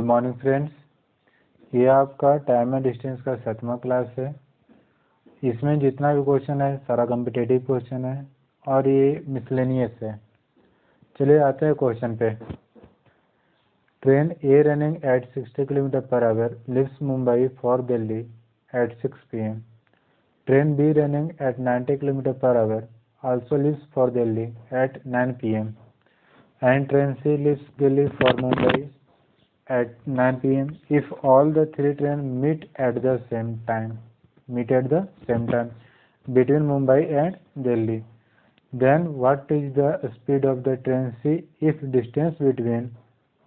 Morning friends, ये आपका time and distance का 7वां क्लास है। इसमें जितना भी क्वेश्चन है सारा कॉम्पिटिटिव क्वेश्चन है और ये मिसलेनियस है। चलिए आते हैं क्वेश्चन पे। Train A running at 60 kilometre per hour leaves Mumbai for Delhi at 6 PM। Train B running at 90 kilometre per hour also leaves for Delhi at 9 PM and train C leaves Delhi for Mumbai at 9 PM. If all the three trains meet at the same time between Mumbai and Delhi, then what is the speed of the train C if distance between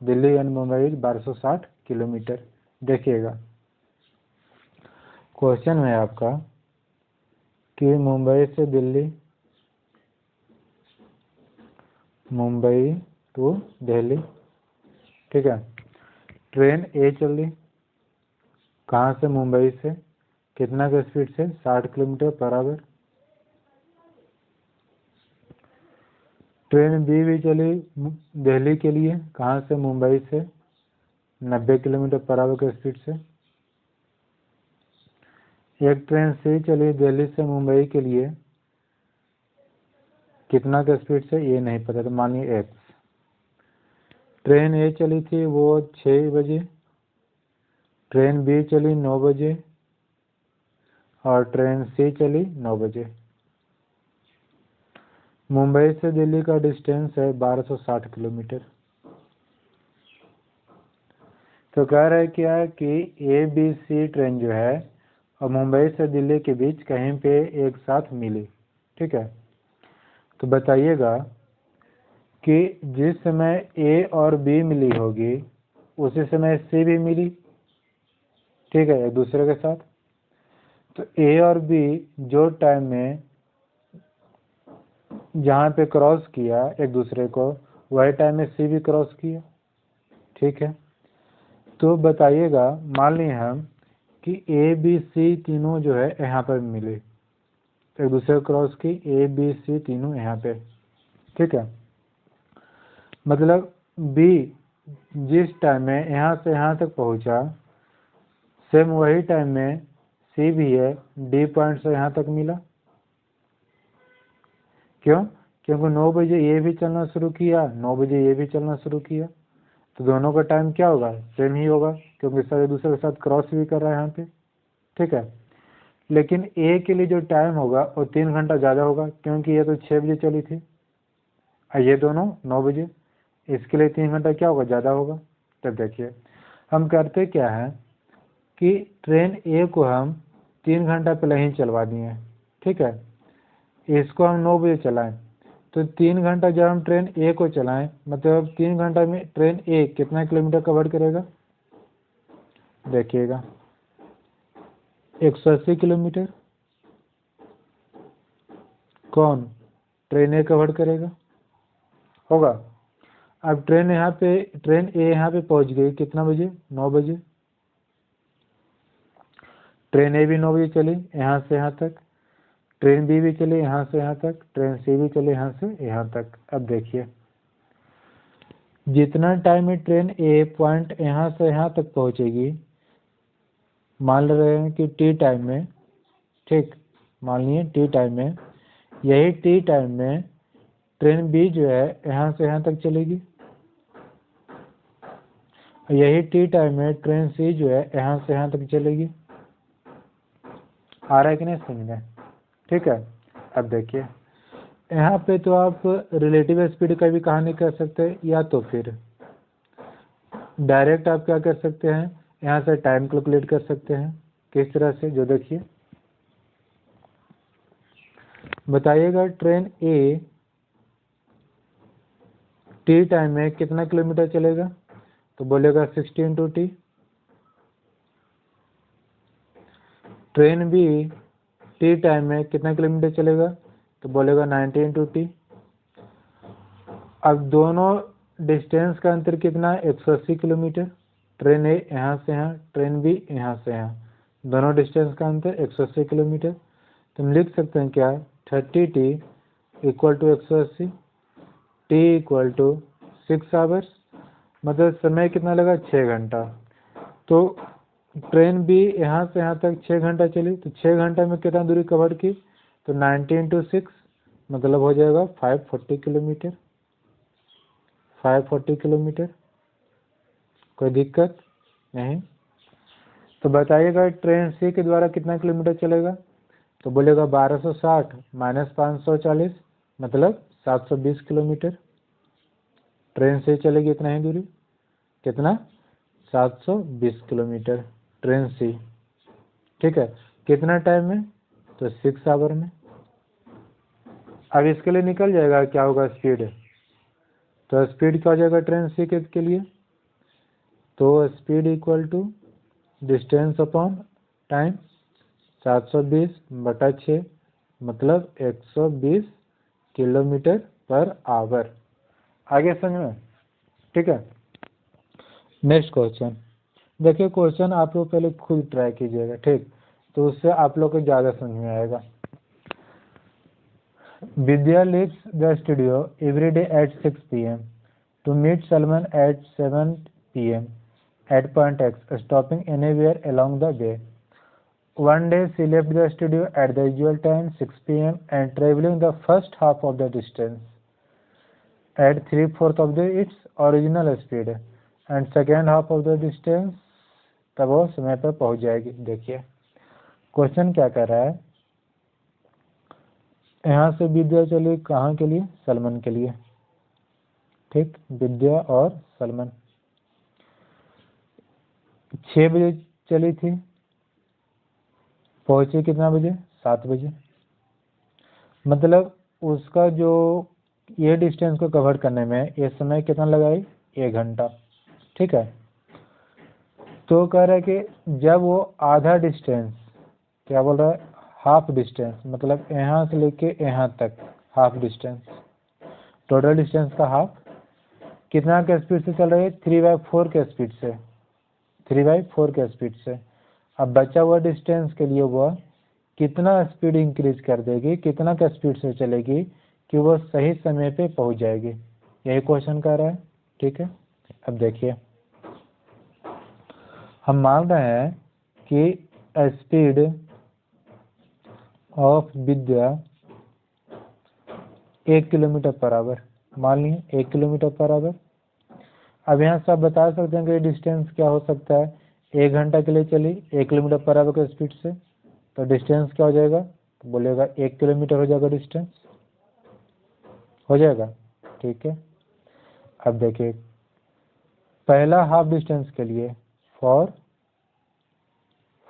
Delhi and Mumbai is 1260 kilometre. देखिएगा question है आपका कि Mumbai to Delhi, ठीक है। Train ए चली कहाँ से? मुंबई से। कितना के स्पीड से? 60 kilometre per our. Train B भी चली दिल्ली के लिए, कहाँ से? मुंबई से, 90 किलोमीटर पर आवर के स्पीड से। एक ट्रेन सी चली दिल्ली से मुंबई के लिए, कितना के स्पीड से? ये नहीं पता, तो मानिए एक्स। ट्रेन ए चली थी वो 6 बजे, ट्रेन बी चली 9 बजे और ट्रेन सी चली 9 बजे। मुंबई से दिल्ली का डिस्टेंस है 1260 किलोमीटर। तो कह रहे क्या है कि ए बी सी ट्रेन जो है और मुंबई से दिल्ली के बीच कहीं पे एक साथ मिली, ठीक है। तो बताइएगा कि जिस समय ए और बी मिली होगी उसी समय सी भी मिली, ठीक है, एक दूसरे के साथ। तो ए और बी जो टाइम में जहाँ पे क्रॉस किया एक दूसरे को, वही टाइम में सी भी क्रॉस किया, ठीक है। तो बताइएगा, मान ली हम कि ए बी सी तीनों जो है यहाँ पर मिले, एक दूसरे को क्रॉस की, ए बी सी तीनों यहाँ पे, ठीक है। मतलब बी जिस टाइम में यहाँ से यहाँ तक पहुँचा, सेम वही टाइम में सी भी है डी पॉइंट से यहाँ तक मिला। क्यों? क्योंकि 9 बजे ये भी चलना शुरू किया, 9 बजे ये भी चलना शुरू किया, तो दोनों का टाइम क्या होगा? सेम ही होगा, क्योंकि सब एक दूसरे के साथ क्रॉस भी कर रहा है यहाँ पे, ठीक है। लेकिन ए के लिए जो टाइम होगा वो 3 घंटा ज़्यादा होगा, क्योंकि ये तो 6 बजे चली थी और ये दोनों 9 बजे, इसके लिए 3 घंटा क्या होगा? ज़्यादा होगा। तब देखिए हम करते क्या है कि ट्रेन ए को हम 3 घंटा पहले ही चलवा दिए, ठीक है। इसको हम 9 बजे चलाएं, तो 3 घंटा जब हम ट्रेन ए को चलाएं, मतलब 3 घंटा में ट्रेन ए कितना किलोमीटर कवर करेगा? देखिएगा 180 किलोमीटर। कौन? ट्रेन ए कवर करेगा, होगा। अब ट्रेन ए यहाँ पे पहुंच गई कितना बजे? 9 बजे। ट्रेन ए भी 9 बजे चली यहाँ से यहाँ तक, ट्रेन बी भी चली यहाँ से यहाँ तक, ट्रेन सी भी चली यहाँ से यहाँ तक। अब देखिए जितना टाइम में ट्रेन ए पॉइंट यहाँ से यहाँ तक पहुँचेगी, मान रहे हैं कि टी टाइम में, ठीक, मान लिए टी टाइम में, यही टी टाइम में ट्रेन बी जो है यहाँ से यहाँ तक चलेगी, यही टी टाइम में ट्रेन सी जो है यहाँ से यहाँ तक चलेगी। आ रहा है कि नहीं समझ में? ठीक है। अब देखिए यहाँ पे तो आप रिलेटिव स्पीड का भी कहानी कर सकते हैं, या तो फिर डायरेक्ट आप क्या कर सकते हैं, यहाँ से टाइम कैलकुलेट कर सकते हैं। किस तरह से? जो देखिए बताइएगा ट्रेन ए टी टाइम में कितना किलोमीटर चलेगा? तो बोलेगा 60 × T. Train B T time में कितना किलोमीटर चलेगा? तो बोलेगा 90 × टी। अब दोनों डिस्टेंस का अंतर कितना है? 180 किलोमीटर। ट्रेन ए यहाँ से यहाँ, ट्रेन बी यहाँ से यहाँ, दोनों डिस्टेंस का अंतर 180 किलोमीटर। तो हम लिख सकते हैं क्या? 30T = 180, T = 6 आवर्स मतलब समय कितना लगा, 6 घंटा। तो ट्रेन भी यहाँ से यहाँ तक 6 घंटा चली, तो 6 घंटा में कितना दूरी कवर की, तो 90 × 6 मतलब हो जाएगा 540 किलोमीटर। 540 किलोमीटर, कोई दिक्कत नहीं। तो बताइएगा ट्रेन सी के द्वारा कितना किलोमीटर चलेगा, तो बोलेगा 1260 माइनस 540 मतलब 720 किलोमीटर। ट्रेन से चलेगी इतना ही दूरी, कितना, 720 किलोमीटर ट्रेन से। ठीक है, कितना टाइम में, तो 6 आवर में। अब इसके लिए निकल जाएगा क्या होगा स्पीड, तो स्पीड क्या हो जाएगा ट्रेन से के लिए, तो speed equal to distance upon time, 720/6 मतलब 120 किलोमीटर पर आवर। आगे समझ में, ठीक है। नेक्स्ट क्वेश्चन देखिए, क्वेश्चन आप लोग पहले खुद ट्राई कीजिएगा, ठीक, तो उससे आप लोग को ज़्यादा समझ में आएगा। Vidya leaves the studio every day at 6 p.m. to meet Salman at 7 p.m. at point X, stopping anywhere along the way. One day she left the studio at the usual time 6 p.m. and traveling the first half of the distance at 3/4 of its original speed and second half of the distance तब वो समय पर पहुंच जाएगी। देखिए question क्या कर रहा है, यहाँ से विद्या चली कहाँ के लिए, सलमान के लिए, ठीक, विद्या और सलमान 6 बजे चली थी, पहुंचे कितना बजे, 7 बजे। मतलब उसका जो ये डिस्टेंस को कवर करने में ये समय कितना लगाई, 1 घंटा। ठीक है, तो कह रहा है कि जब वो आधा डिस्टेंस, क्या बोल रहा है, हाफ डिस्टेंस, मतलब यहाँ से लेके यहाँ तक हाफ डिस्टेंस, टोटल डिस्टेंस का हाफ, कितना के स्पीड से चल रही है, 3/4 के स्पीड से, 3/4 के स्पीड से। अब बचा हुआ डिस्टेंस के लिए वह कितना स्पीड इंक्रीज कर देगी, कितना का स्पीड से चलेगी कि वो सही समय पे पहुंच जाएगी, यही क्वेश्चन कर रहा है। ठीक है, अब देखिए हम मान रहे हैं कि speed of Vidya 1 kilometre per our, मान लीजिए 1 किलोमीटर पर आवर। अब यहाँ से आप बता सकते हैं कि डिस्टेंस क्या हो सकता है, 1 घंटा के लिए चली 1 किलोमीटर पर आवर के स्पीड से, तो डिस्टेंस क्या हो जाएगा, तो बोलेगा 1 किलोमीटर हो जाएगा, डिस्टेंस हो जाएगा। ठीक है, अब देखिए पहला हाफ डिस्टेंस के लिए, फॉर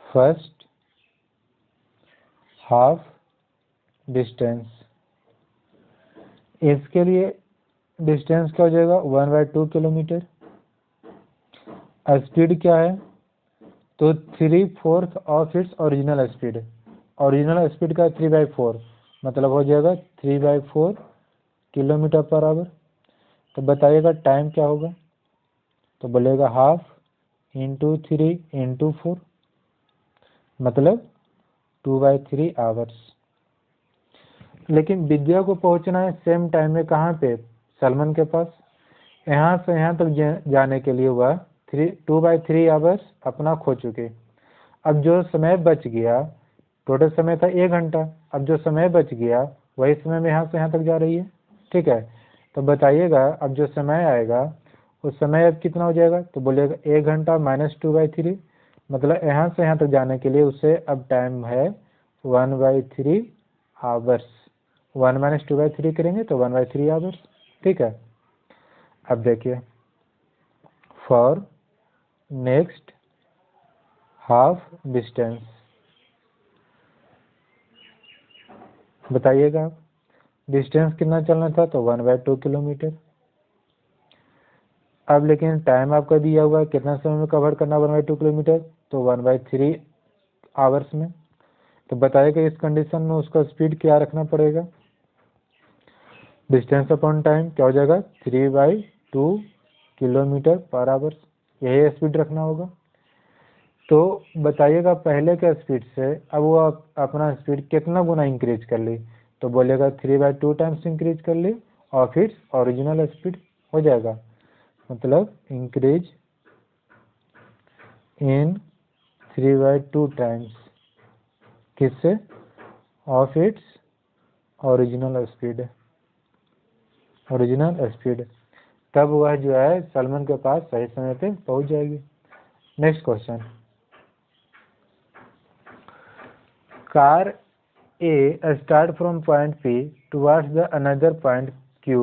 फर्स्ट हाफ डिस्टेंस, इसके लिए डिस्टेंस क्या हो जाएगा, 1/2 किलोमीटर। स्पीड क्या है, तो 3/4 of its original speed, original speed का 3/4 मतलब हो जाएगा 3/4 किलोमीटर पर आवर। तो बताइएगा टाइम क्या होगा, तो बोलेगा हाफ इंटू 3 इंटू 4 मतलब 2/3 आवर्स। लेकिन विद्या को पहुंचना है सेम टाइम में कहाँ पे, सलमान के पास। यहाँ से यहाँ तक जाने के लिए वह 2/3 आवर्स अपना खो चुके। अब जो समय बच गया, टोटल समय था 1 घंटा, अब जो समय बच गया वही समय में यहाँ से यहाँ तक जा रही है। ठीक है, तो बताइएगा अब जो समय आएगा उस समय अब कितना हो जाएगा, तो बोलिएगा 1 घंटा माइनस 2/3 मतलब यहाँ से यहाँ तक जाने के लिए उसे अब टाइम है 1/3 आवर्स। 1 माइनस 2/3 करेंगे तो 1/3 आवर्स। ठीक है, अब देखिए फॉर नेक्स्ट हाफ डिस्टेंस बताइएगा आप, डिस्टेंस कितना चलना था, तो 1/2 किलोमीटर। अब लेकिन टाइम आपका दिया हुआ है कितना समय में कवर करना 1/2 किलोमीटर, तो 1/3 आवर्स में। तो बताइएगा इस कंडीशन में उसका स्पीड क्या रखना पड़ेगा, डिस्टेंस अपॉन टाइम क्या हो जाएगा, 3/2 किलोमीटर पर आवर, यही स्पीड रखना होगा। तो बताइएगा पहले के स्पीड से अब वो अपना स्पीड कितना गुना इंक्रीज कर ली, तो बोलेगा 3/2 टाइम्स इंक्रीज कर ली और फिर ओरिजिनल स्पीड हो जाएगा। मतलब इंक्रीज इन 3/2 टाइम्स किससे, of its original speed, original speed, तब वह जो है सलमान के पास सही समय पे पहुंच जाएगी। Next question, car A start from point P towards the another point Q.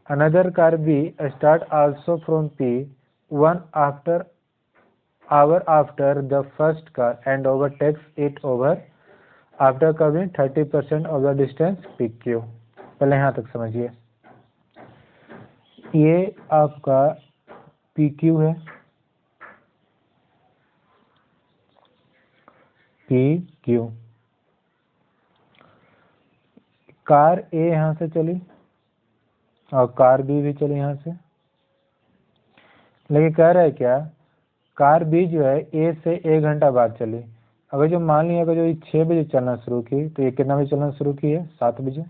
Another car B start also from P 1 hour after the first car and overtakes it over after covering 30% of the distance PQ. पहले यहाँ तक समझिए, ये आपका PQ है, PQ। Car ए यहाँ से चली और कार बी भी चली यहाँ से, लेकिन कह रहा है क्या, कार बी जो है ए से 1 घंटा बाद चली। अगर जो मान लिया अगर जो 6 बजे चलना शुरू की तो ये कितना बजे चलना शुरू की है, 7 बजे।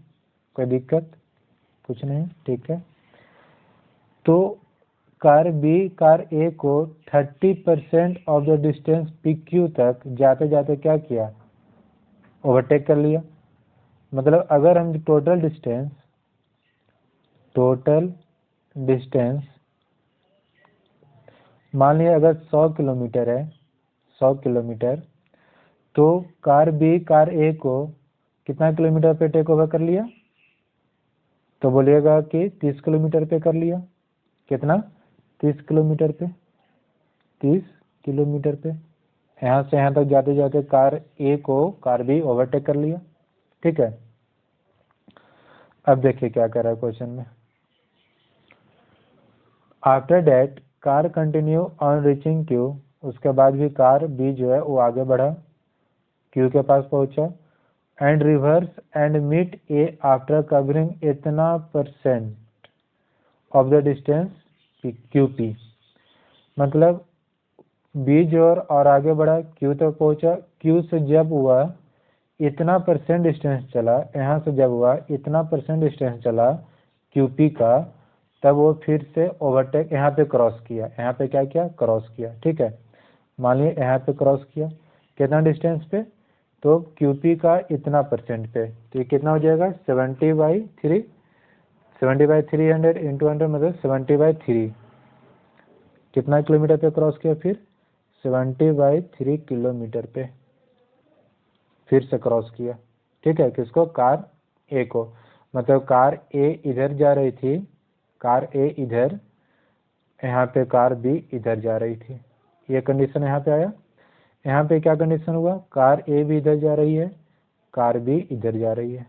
कोई दिक्कत कुछ नहीं, ठीक है। तो कार बी कार ए को 30% of the distance P Q तक जाते जाते क्या किया, ओवरटेक कर लिया। मतलब अगर हम टोटल डिस्टेंस मान लिया अगर 100 किलोमीटर है, 100 किलोमीटर, तो कार बी कार ए को कितना किलोमीटर पे टेक ओवर कर लिया, तो बोलिएगा कि 30 किलोमीटर पे कर लिया। कितना, 30 किलोमीटर पे, 30 किलोमीटर पे यहाँ से यहाँ तक जाते जाते कार ए को कार बी ओवरटेक कर लिया, ठीक है। अब देखिए क्या कर रहा है क्वेश्चन में, after that car continue on reaching Q, उसके बाद भी कार बी जो है वो आगे बढ़ा, क्यू के पास पहुंचा, and reverse and meet A after covering इतना % of the distance Q P. मतलब बी जो और आगे बढ़ा, क्यू तक पहुंचा, क्यू से जब हुआ इतना % डिस्टेंस चला, यहाँ से जब हुआ इतना % डिस्टेंस चला क्यू पी का, तब वो फिर से ओवरटेक यहाँ पे क्रॉस किया, यहाँ पे क्या किया, क्रॉस किया, ठीक है। मान लिया यहाँ पे क्रॉस किया, कितना डिस्टेंस पे, तो QP का इतना % पे, तो ये कितना हो जाएगा 70/3, 70/300 इंटू 100 मतलब 70/3, कितना किलोमीटर पे क्रॉस किया, फिर 70/3 किलोमीटर पे फिर से क्रॉस किया, ठीक है। किसको, कार ए को। मतलब कार ए इधर जा रही थी, कार ए इधर, यहाँ पे कार बी इधर जा रही थी, ये कंडीशन यहाँ पे आया। यहाँ पे क्या कंडीशन हुआ, कार ए भी इधर जा रही है, कार बी इधर जा रही है,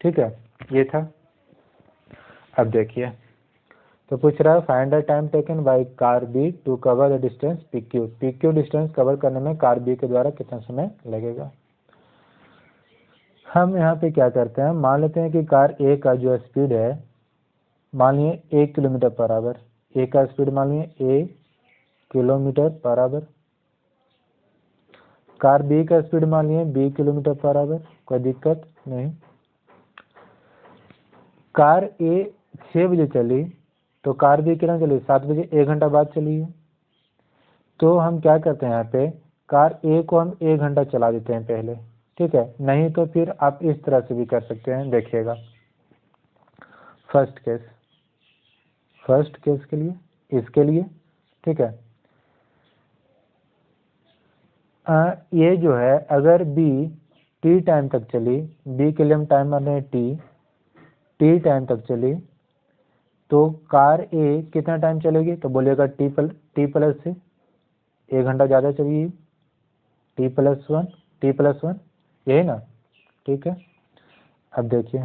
ठीक है, ये था। अब देखिए, तो पूछ रहा है find the time taken by car B to cover the distance PQ, PQ distance cover करने में कार बी के द्वारा कितना समय लगेगा। हम यहाँ पे क्या करते हैं, मान लेते हैं कि कार ए का जो स्पीड है मान लिए 1 किलोमीटर पर आवर, ए का स्पीड मान लिए 1 kilometre per hour, car B का स्पीड मान लिए 20 किलोमीटर पर आवर, कोई दिक्कत नहीं। कार ए 6 बजे चली तो कार बी कितना चली, 7 बजे, 1 घंटा बाद चली है। तो हम क्या करते हैं, यहाँ पे कार ए को हम 1 घंटा चला देते हैं पहले, ठीक है। नहीं तो फिर आप इस तरह से भी कर सकते हैं, देखिएगा। फर्स्ट केस के लिए, इसके लिए, ठीक है। ये जो है अगर बी टी टाइम तक चली, बी के लिए हम टाइम मान रहे हैं टी टाइम तक चली, तो कार ए कितना टाइम चलेगी, तो बोलिएगा टी प्लस से 1 घंटा ज़्यादा चलेगी, T+1 यही ना, ठीक है। अब देखिए,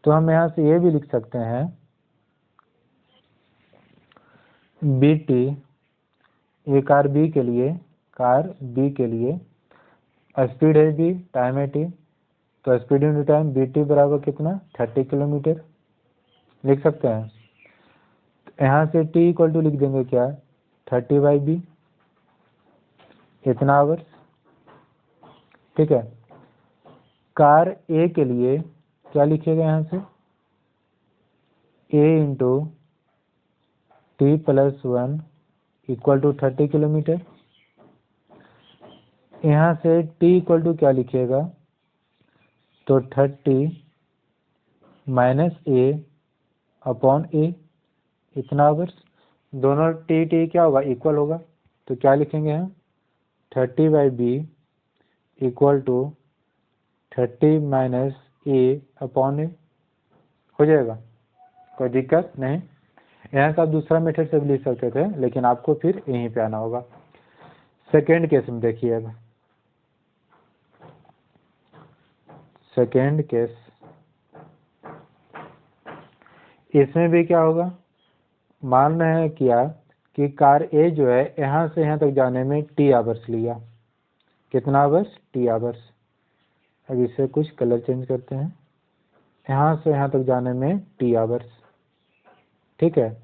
तो हम यहाँ से ये भी लिख सकते हैं बी टी, ये कार बी के लिए स्पीड है बी, टाइम है टी, तो speed into time B T बराबर कितना 30 किलोमीटर लिख सकते हैं। तो यहाँ से टी इक्वल टू लिख देंगे क्या, 30/b, इतना आवर्स, ठीक है। कार ए के लिए क्या लिखिएगा, यहाँ से a into T plus 1 equal to 30 kilometre. यहाँ से t इक्वल टू क्या लिखिएगा, तो 30 माइनस a अपॉन a, इतना आवर्स। दोनों t क्या होगा, इक्वल होगा, तो क्या लिखेंगे हम, 30/b equal to 30 minus a upon a, हो जाएगा, कोई दिक्कत नहीं। यहाँ से आप दूसरा मेथड से भी लिख सकते थे, लेकिन आपको फिर यहीं पे आना होगा। सेकेंड केस में देखिए, अब सेकेंड केस, इसमें भी क्या होगा, मान रहे हैं क्या कि कार ए जो है यहाँ से यहाँ तक जाने में t आवर्स लिया। कितना आवर्स, t आवर्स। अब इसे कुछ कलर चेंज करते हैं, यहाँ से यहाँ तक जाने में t आवर्स, ठीक है।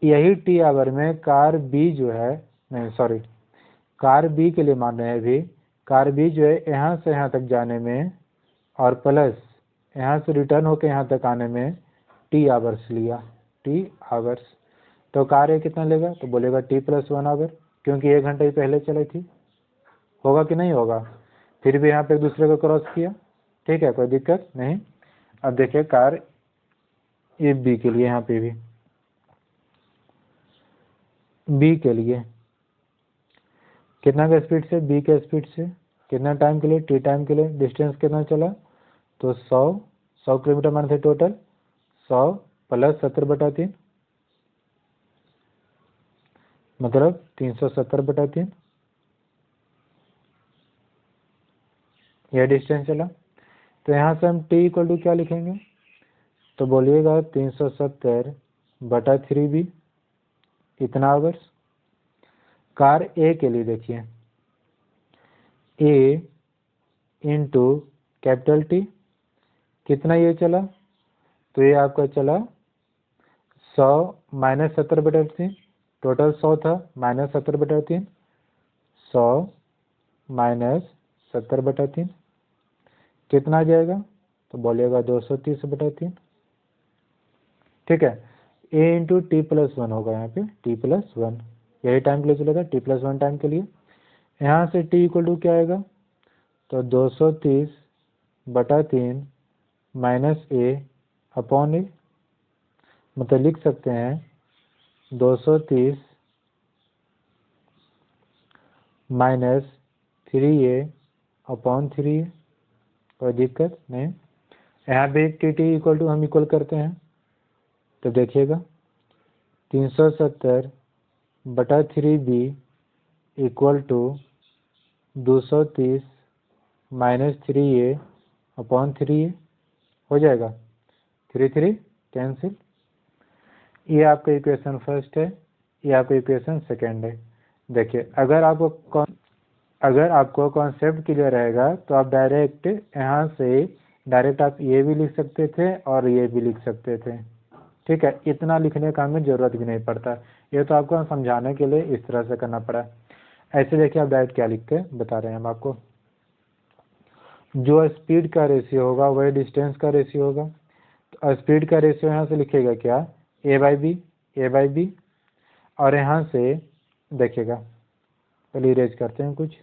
यही t आवर में कार बी जो है, नहीं सॉरी, कार बी के लिए मान रहे हैं अभी, कार बी जो है यहाँ से यहाँ तक जाने में और प्लस यहाँ से रिटर्न होकर यहाँ तक आने में t आवर्स लिया, t आवर्स। तो कार ए कितना लेगा, तो बोलेगा t प्लस 1 आवर, क्योंकि 1 घंटे ही पहले चलाई थी। होगा कि नहीं होगा, फिर भी यहाँ पे एक दूसरे को क्रॉस किया, ठीक है, कोई दिक्कत नहीं। अब देखिए कार ए बी के लिए, यहाँ पे भी बी के लिए कितना का स्पीड से, बी के स्पीड से, कितना टाइम के लिए, टी टाइम के लिए, डिस्टेंस कितना चला, तो 100 किलोमीटर माने थे टोटल, 100 प्लस 70/3 मतलब 370/3, यह डिस्टेंस चला। तो यहाँ से हम t इक्वल टू क्या लिखेंगे, तो बोलिएगा 370/3b, इतना आवर्स। कार ए के लिए देखिए, a इंटू कैपिटल T, कितना ये चला, तो ये आपका चला 100 माइनस 70/3, टोटल 100 था, माइनस 70/3, 100 माइनस 70/3 कितना आ जाएगा, तो बोलिएगा 230/3, ठीक है। a इंटू टी प्लस 1 होगा, यहाँ पे t प्लस 1, यही टाइम के लिए चलेगा, t प्लस 1 टाइम के लिए। यहाँ से t इक्वल टू क्या आएगा, तो 230/3 माइनस a अपॉन ए, मतलब लिख सकते हैं 230 माइनस 3a अपॉन 3a, कोई दिक्कत नहीं। यहाँ पे टी इक्वल टू हम इक्वल करते हैं, तो देखिएगा 370/3b equal to 230 minus 3a upon 3a, हो जाएगा, 3 कैंसिल। ये आपका इक्वेशन फर्स्ट है, ये आपका इक्वेशन सेकेंड है। देखिए अगर आपको कॉन्सेप्ट क्लियर रहेगा तो आप डायरेक्ट यहाँ से डायरेक्ट आप ये भी लिख सकते थे और ये भी लिख सकते थे, ठीक है। इतना लिखने का हमें ज़रूरत भी नहीं पड़ता, ये तो आपको समझाने के लिए इस तरह से करना पड़ा। ऐसे देखिए आप डायरेक्ट क्या लिख के बता रहे हैं हम आपको, जो स्पीड का रेशियो होगा वही डिस्टेंस का रेशियो होगा। तो स्पीड का रेशियो यहाँ से लिखेगा क्या, a/b, और यहाँ से देखिएगा, पहले इरेज करते हैं कुछ,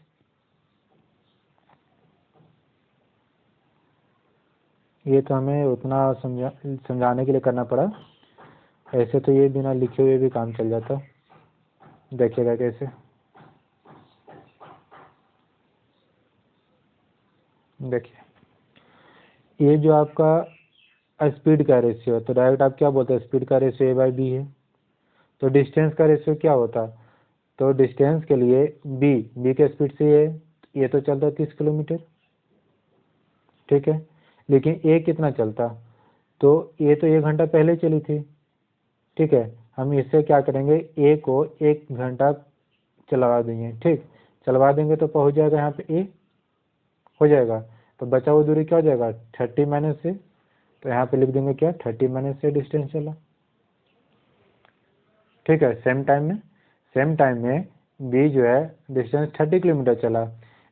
ये तो हमें उतना समझाने के लिए करना पड़ा, ऐसे तो ये बिना लिखे हुए भी काम चल जाता। देखिएगा कैसे, देखिए ये जो आपका स्पीड का रेशियो है, तो डायरेक्ट आप क्या बोलते हैं, स्पीड का रेशियो a/b है। तो डिस्टेंस का रेशियो क्या होता, तो डिस्टेंस के लिए b के स्पीड से ये तो चलता है 30 किलोमीटर, ठीक है। लेकिन a कितना चलता, तो ये तो 1 घंटा पहले चली थी, ठीक है। हम इससे क्या करेंगे, a को 1 घंटा चलवा देंगे, ठीक, चलवा देंगे तो पहुंच जाएगा यहाँ पे a, हो जाएगा। तो बचा हुआ दूरी क्या हो जाएगा, 30 माइनस से, तो यहाँ पे लिख देंगे क्या, 30 माइनस से डिस्टेंस चला, ठीक है। सेम टाइम में b जो है डिस्टेंस 30 किलोमीटर चला,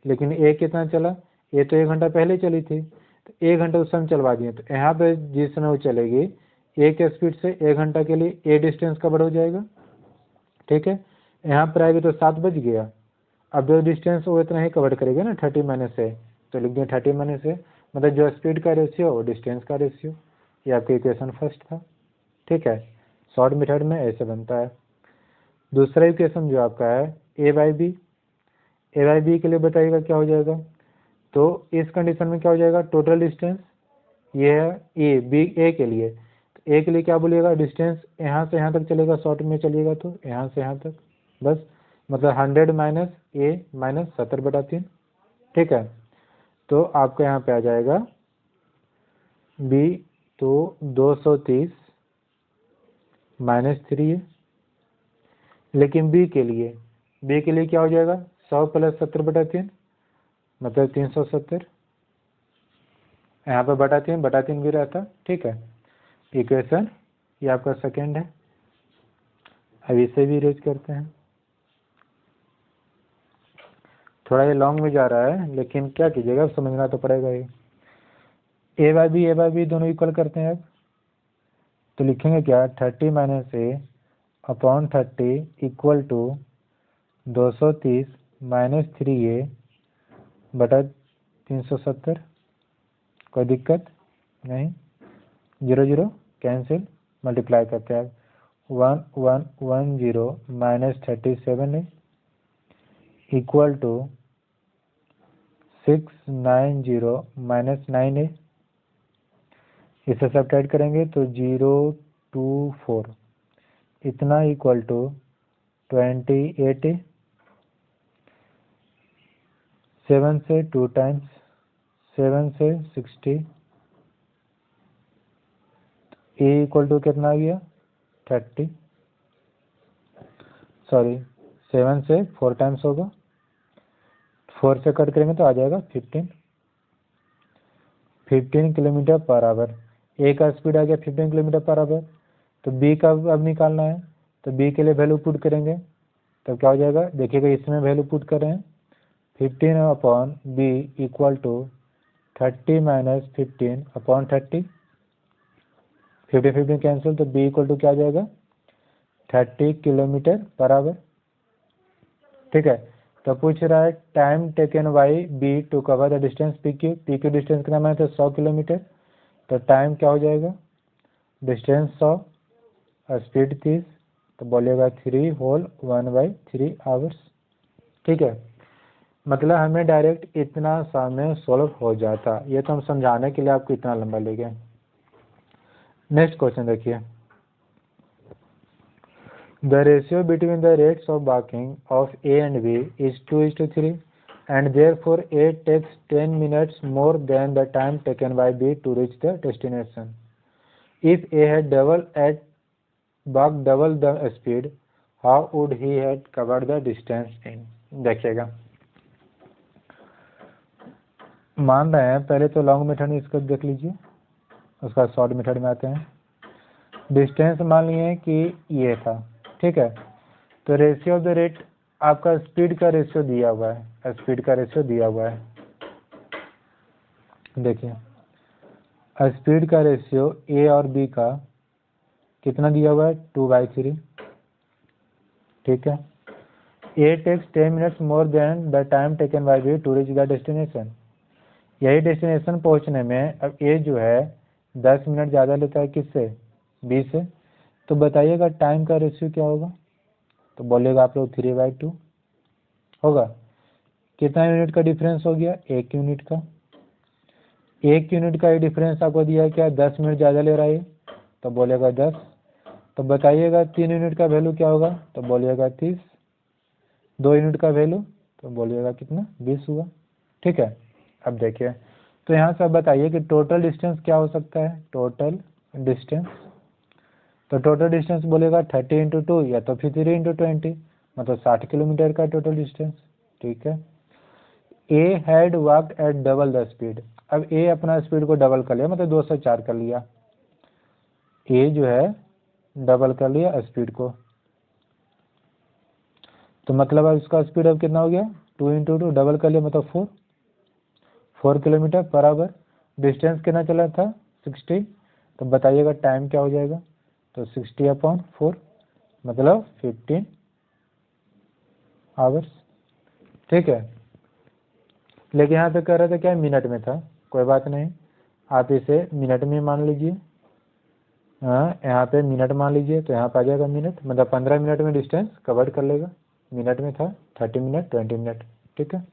लेकिन a कितना चला, a तो 1 घंटा पहले चली थी, तो 1 घंटा उस समय चलवा दिए, तो यहाँ पे जिस समय वो चलेगी ए के स्पीड से 1 घंटा के लिए ए डिस्टेंस कवर हो जाएगा। ठीक है, यहाँ पर आएगी तो 7 बज गया। अब जो डिस्टेंस वो इतना ही कवर करेगा ना 30 माइनस ए, तो लिख दिया 30 माइनस ए, मतलब जो स्पीड का रेशियो वो डिस्टेंस का रेशियो। ये आपका इक्वेशन फर्स्ट था। ठीक है, शॉर्ट मेथड में ऐसे बनता है। दूसरा इक्वेशन जो आपका है ए बाई बी के लिए बताइएगा क्या हो जाएगा। तो इस कंडीशन में क्या हो जाएगा, टोटल डिस्टेंस ये है ए बी ए के लिए, तो ए के लिए क्या बोलिएगा, डिस्टेंस यहाँ से यहाँ तक चलेगा, शॉर्ट में चलिएगा तो यहाँ से यहाँ तक, बस मतलब 100 माइनस ए माइनस 70/3। ठीक है, तो आपका यहाँ पे आ जाएगा बी, तो 230 माइनस 3 है। लेकिन बी के लिए क्या हो जाएगा, 100 प्लस 70/3 मतलब 370, यहाँ पे बटा तीन भी रहता। ठीक है, इक्वेशन ये आपका सेकेंड है। अब इसे भी इरेज करते हैं, थोड़ा ये लॉन्ग में जा रहा है लेकिन क्या कीजिएगा, अब समझना तो पड़ेगा ही। ए बाई बी दोनों इक्वल करते हैं अब, तो लिखेंगे क्या, 30 minus A upon 30 equal to 230 minus 3a बटा 370। कोई दिक्कत नहीं, 0 0 कैंसिल, मल्टीप्लाई करते हैं। 1110 minus 37 equal to 690 minus 9a। इसे सब्ट्रैक्ट करेंगे तो 024 इतना इक्वल टू 28। 7 से 2 टाइम्स 7 से 60, ए इक्वल टू कितना आ गया 30, सॉरी 7 से 4 टाइम्स होगा, 4 से कट करेंगे तो आ जाएगा 15 किलोमीटर पर आवर। ए का स्पीड आ गया 15 किलोमीटर पर आवर। तो बी का अब निकालना है, तो बी के लिए वैल्यू पुट करेंगे, तो क्या हो जाएगा, देखिएगा इसमें वैल्यू पुट कर रहे हैं 15 upon B equal to 30 minus 15 upon 30, 15 cancel, तो बी इक्वल टू क्या आ जाएगा 30 किलोमीटर पर आवर। ठीक है, तो पूछ रहा है time taken by B to cover the distance P Q distance कितना मैंने तो 100 किलोमीटर, तो टाइम क्या हो जाएगा, डिस्टेंस 100 और स्पीड 30, तो बोलिएगा 3 होल 1/3 आवर्स। ठीक है, मतलब हमें डायरेक्ट इतना सा में सॉल्व हो जाता, ये तो हम समझाने के लिए आपको इतना लंबा ले गए। नेक्स्ट क्वेश्चन देखिए, the ratio between the rates of barking of A and B is 2:3 and therefore A takes 10 minutes more than the time taken by B to reach the destination. If A had barked double the speed, how would he had covered the distance in? देखिएगा, मान रहे हैं पहले तो long method में इसको देख लीजिए, उसका शॉर्ट मेथड में आते हैं। डिस्टेंस मान लिए कि ये था, ठीक है, तो रेशियो ऑफ द रेट आपका स्पीड का रेशियो दिया हुआ है, स्पीड का रेशियो दिया हुआ है। देखिए स्पीड का रेशियो ए और बी का कितना दिया हुआ है 2/3। ठीक है, A takes 10 minutes more than the time taken by B to reach the destination. यही डेस्टिनेशन पहुंचने में अब ए जो है 10 मिनट ज़्यादा लेता है किससे, बी से, तो बताइएगा टाइम का रेशियो क्या होगा, तो बोलेगा आप लोग 3/2 होगा। कितना यूनिट का डिफरेंस हो गया, 1 यूनिट का। 1 यूनिट का ये डिफरेंस आपको दिया है क्या, 10 मिनट ज़्यादा ले रहा है, तो बोलेगा 10। तो बताइएगा 3 यूनिट का वैल्यू क्या होगा, तो बोलिएगा 30। 2 यूनिट का वैल्यू, तो बोलिएगा कितना 20 हुआ। ठीक है, अब देखिए, तो यहाँ से अब बताइए कि टोटल डिस्टेंस क्या हो सकता है, टोटल डिस्टेंस, तो टोटल डिस्टेंस बोलेगा 30 × 2 या तो फिर 3 × 20, मतलब 60 किलोमीटर का टोटल डिस्टेंस। ठीक है, A had walked at double the speed. अब ए अपना स्पीड को डबल कर लिया, मतलब 204 कर लिया, ए जो है डबल कर लिया स्पीड को, तो मतलब अब इसका स्पीड अब कितना हो गया 2 × 2 डबल कर लिया, मतलब 4 किलोमीटर पर आवर। डिस्टेंस कितना चला था 60, तो बताइएगा टाइम क्या हो जाएगा। तो 60/4 मतलब 15 आवर्स। ठीक है, लेकिन यहाँ पे कह रहे थे क्या मिनट में था, कोई बात नहीं, आप इसे मिनट में मान लीजिए। हाँ, यहाँ पे मिनट मान लीजिए, तो यहाँ पे आ जाएगा मिनट, मतलब 15 मिनट में डिस्टेंस कवर कर लेगा। मिनट में था 30 मिनट 20 मिनट। ठीक है,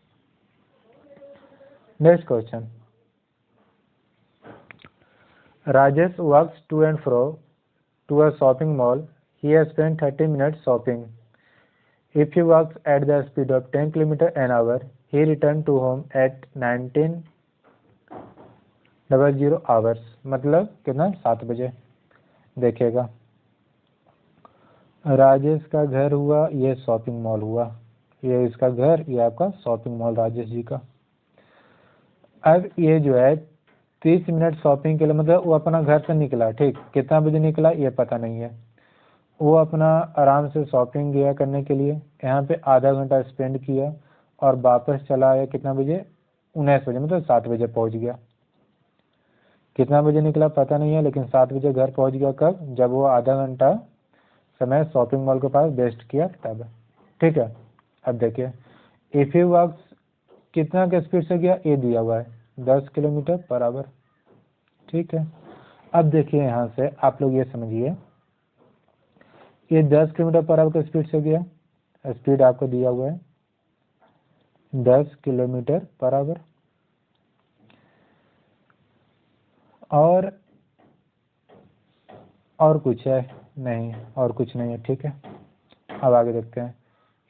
next question. Rajesh walks to and fro to a shopping mall. He has spent 30 minutes shopping. If he walks at the speed of 10 km an hour, he returns to home at 19:00 hours। मतलब कितना, 7 बजे। देखिएगा, राजेश का घर हुआ, ये shopping mall हुआ, ये इसका घर, ये आपका शॉपिंग मॉल राजेश जी का। अब ये जो है 30 मिनट शॉपिंग के लिए, मतलब वो अपना घर से निकला, ठीक, कितना बजे निकला ये पता नहीं है। वो अपना आराम से शॉपिंग गया करने के लिए, यहाँ पे आधा घंटा स्पेंड किया और वापस चला आया कितना बजे, 19 बजे, मतलब 7 बजे पहुँच गया। कितना बजे निकला पता नहीं है, लेकिन 7 बजे घर पहुँच गया। कब, जब वो आधा घंटा समय शॉपिंग मॉल के पास वेस्ट किया तब। ठीक है, अब देखिए, इफ यू वॉक्स कितना के स्पीड से गया, ये दिया हुआ है 10 किलोमीटर पर आवर। ठीक है, अब देखिए यहाँ से आप लोग ये समझिए, ये 10 किलोमीटर पर आवर के स्पीड से गया, स्पीड आपको दिया हुआ है 10 किलोमीटर पर आवर। और कुछ है नहीं, और कुछ नहीं है। ठीक है, अब आगे देखते हैं।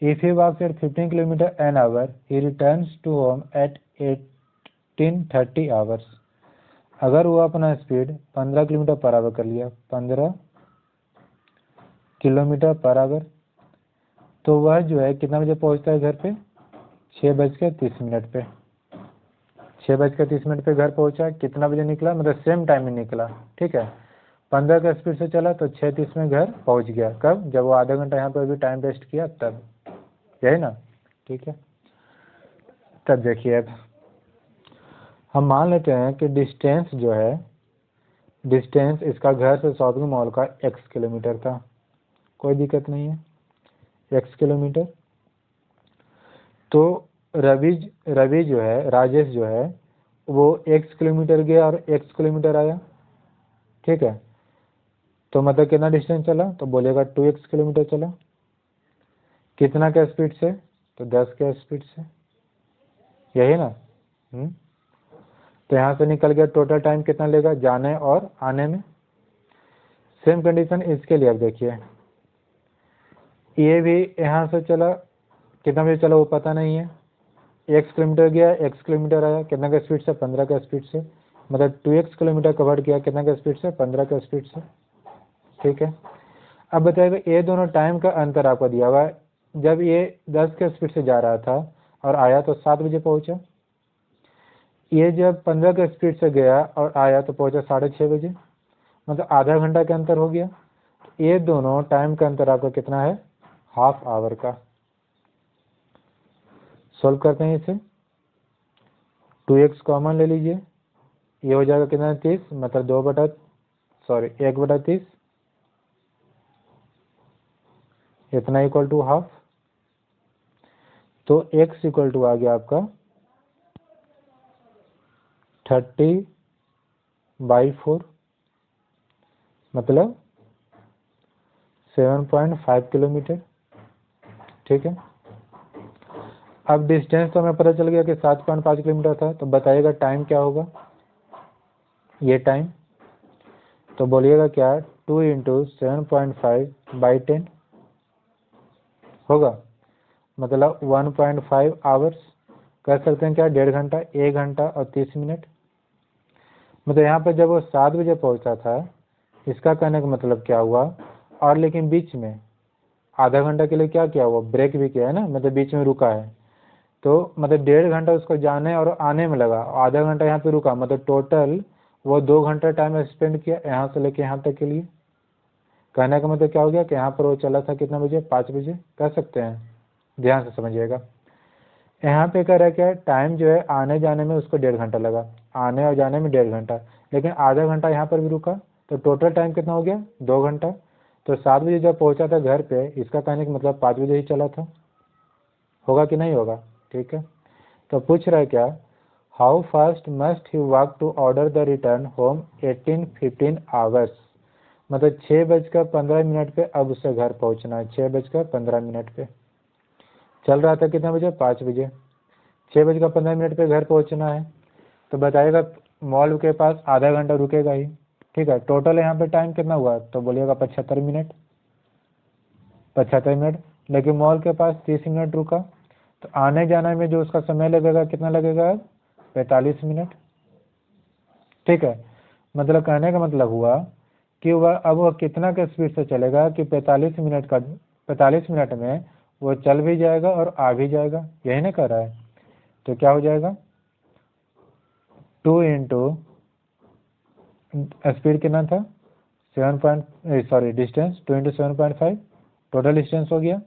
If he walks at 15 kilometre an hour, he returns to home at 18:30 hours. अगर वो अपना स्पीड 15 किलोमीटर पर आवर कर लिया, 15 किलोमीटर पर आवर, तो वह जो है कितना बजे पहुंचता है घर पे, 6:30 पे। 6:30 पे घर पहुंचा, कितना बजे निकला, मतलब सेम टाइम में निकला। ठीक है, 15 का स्पीड से चला तो 6:30 में घर पहुंच गया। कब, जब वो आधा घंटा यहाँ पर भी टाइम वेस्ट किया तब, यही ना। ठीक है, तब देखिए, अब हम मान लेते हैं कि डिस्टेंस जो है, डिस्टेंस इसका घर से शॉपिंग मॉल का x किलोमीटर था, कोई दिक्कत नहीं है, x किलोमीटर। तो रवि जो है, राजेश जो है, वो x किलोमीटर गया और x किलोमीटर आया। ठीक है, तो मतलब कितना डिस्टेंस चला, तो बोलेगा 2x किलोमीटर चला। कितना का स्पीड से, तो 10 के स्पीड से, यही ना। तो यहाँ से निकल गया, टोटल टाइम कितना लेगा जाने और आने में। सेम कंडीशन इसके लिए। अब देखिए, ये भी यहाँ से चला, कितना बजे चला वो पता नहीं है, x किलोमीटर गया, x किलोमीटर आया, कितना का स्पीड से, 15 का स्पीड से, मतलब 2x किलोमीटर कवर किया, कितना का स्पीड से, 15 का स्पीड से। ठीक है, अब बताइएगा, ये दोनों टाइम का अंतर आपको दिया हुआ है। जब ये 10 के स्पीड से जा रहा था और आया तो 7 बजे पहुंचा, ये जब 15 के स्पीड से गया और आया तो पहुंचा 6:30 बजे, मतलब आधा घंटा का अंतर हो गया। ये दोनों टाइम का अंतर आपका कितना है, हाफ आवर का। सोल्व करते हैं इसे, 2x कॉमन ले लीजिए, ये हो जाएगा कितना, 30, मतलब 1/30, इतना इक्वल टू हाफ। तो x इक्वल टू आ गया आपका 30/4, मतलब 7.5 किलोमीटर। ठीक है, अब डिस्टेंस तो हमें पता चल गया कि 7.5 किलोमीटर था, तो बताइएगा टाइम क्या होगा, ये टाइम। तो बोलिएगा क्या, 2 × 7.5/10 होगा, मतलब 1.5 आवर्स। कर सकते हैं क्या, 1.5 घंटा, 1 घंटा और 30 मिनट। मतलब यहाँ पर जब वो 7 बजे पहुँचा था, इसका कहने का मतलब क्या हुआ, और लेकिन बीच में आधा घंटा के लिए क्या किया, वो ब्रेक भी किया है ना, मतलब बीच में रुका है। तो मतलब 1.5 घंटा उसको जाने और आने में लगा, आधा घंटा यहाँ पे रुका, मतलब टोटल वो 2 घंटा टाइम स्पेंड किया यहाँ से लेके यहाँ तक के लिए। कहने का मतलब क्या हो गया कि यहाँ पर वो चला था कितना बजे, 5 बजे। कह सकते हैं, ध्यान से समझिएगा। यहाँ पे कह रहा है क्या, टाइम जो है आने जाने में उसको 1.5 घंटा लगा, आने और जाने में 1.5 घंटा, लेकिन आधा घंटा यहाँ पर भी रुका, तो टोटल टाइम कितना हो गया 2 घंटा। तो 7 बजे जब पहुंचा था घर पे, इसका कहने का मतलब 5 बजे ही चला था, होगा कि नहीं होगा। ठीक है, तो पूछ रहा है क्या, how fast must he walk to order the return home 18-15 hours. मतलब 6:15 पे अब उसे घर पहुंचना है, 6:15 पे। चल रहा था कितने बजे, 5 बजे। 6:15 पे घर पहुंचना है, तो बताइएगा मॉल के पास आधा घंटा रुकेगा ही। ठीक है, टोटल यहाँ पे टाइम कितना हुआ, तो बोलिएगा 75 मिनट, 75 मिनट। लेकिन मॉल के पास 30 मिनट रुका, तो आने जाने में जो उसका समय लगेगा कितना लगेगा, 45 मिनट। ठीक है, मतलब कहने का मतलब हुआ कि वह कितना के स्पीड से चलेगा कि 45 मिनट में वो चल भी जाएगा और आ भी जाएगा, यही ना कर रहा है। तो क्या हो जाएगा, 2 इंटू स्पीड कितना था, डिस्टेंस 2 इंटू 7.5, टोटल डिस्टेंस हो गया।